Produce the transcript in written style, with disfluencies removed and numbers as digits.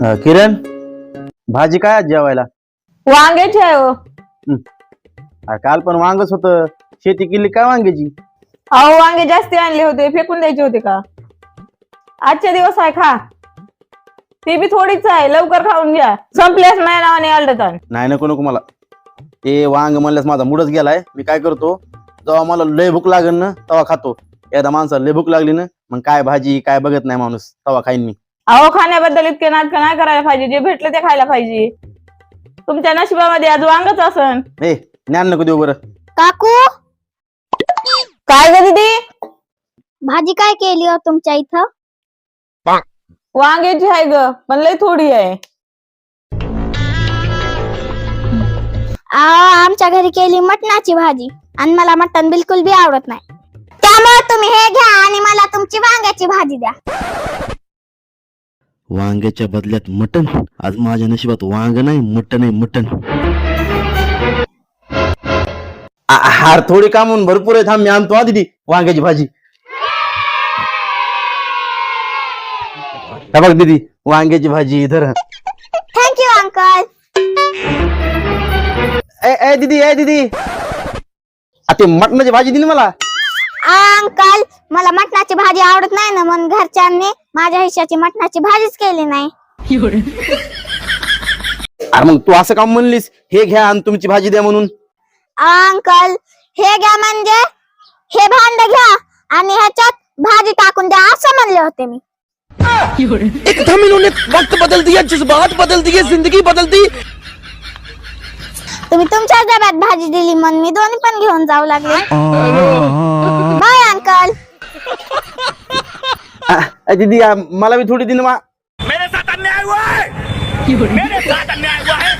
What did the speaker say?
किरण, भाजी काय आज जेवायला? वांग्याची आहे हो. काल पण वांगच होत. शेती केली काय वांग्याची? अहो वांगे जास्ती आणले होते, फेकून द्यायचे होते का? आजचे दिवस आहे, खा. ती बी थोडीच आहे, लवकर खाऊन घ्या. संपल्यास नाही नावाने आलडतान. नाही नको नको मला. ते वांग म्हणल्यास माझा मूडच गेलाय. मी काय करतो, जेव्हा मला लय भूक लागेल ना तेव्हा खातो. एकदा माणसाला लय भूक लागली ना मग काय भाजी काय बघत नाही माणूस, तेव्हा खाईन मी. अहो खाण्याबद्दल इतके नाटक नाही करायला पाहिजे. जे भेटलं ते खायला पाहिजे. तुमच्या नशिबामध्ये आज वांगच असन. ए ज्ञान नको देऊ बरं. काकू, काय ग दीदी? भाजी काय केली हो तुमच्या इथं? वांग्याची आहे ग, पण लय थोडी आहे. आमच्या घरी केली मटणाची भाजी आणि मला मटण बिलकुल बी आवडत नाही. त्यामुळे तुम्ही हे घ्या आणि मला तुमची वांग्याची भाजी द्या. वांग्याच्या बदल्यात मटण? आज माझ्या नशिबात वांग नाही मटण आहे, मटण. हार थोडी कामून भरपूर आहे. थांब मी आणतो हा दीदी वांग्याची भाजी. हा बघ दीदी वांग्याची भाजी धर. Thank you uncle. ए दीदी ते मटणाची भाजी दिली मला. अंकल, मला मटणाची भाजी आवडत नाही ना, म्हणून घरच्यांनी माझ्या हिश्श्याची मटणाची भाजीच केली नाही. अरे मग तू असं काम म्हणलीस, हे घ्या आणि तुमची भाजी द्या म्हणून. अंकल, हे घ्या म्हणजे हे भांड घ्या आणि ह्याच्यात भाजी टाकून द्या असं म्हणले होते मी. एकदम इन्होंने वक्त बदल दिया, जज्बात बदल दिए, जिंदगी बदल दी. तुम्ही तुमच्या डब्यात भाजी दिली म्हणून मी दोन्ही पण घेऊन जाऊ लागले. Bye uncle. दीदी मला भी थोडी दिन मेरे साथ अन्याय हुआ है, मेरे साथ अन्याय हुआ है.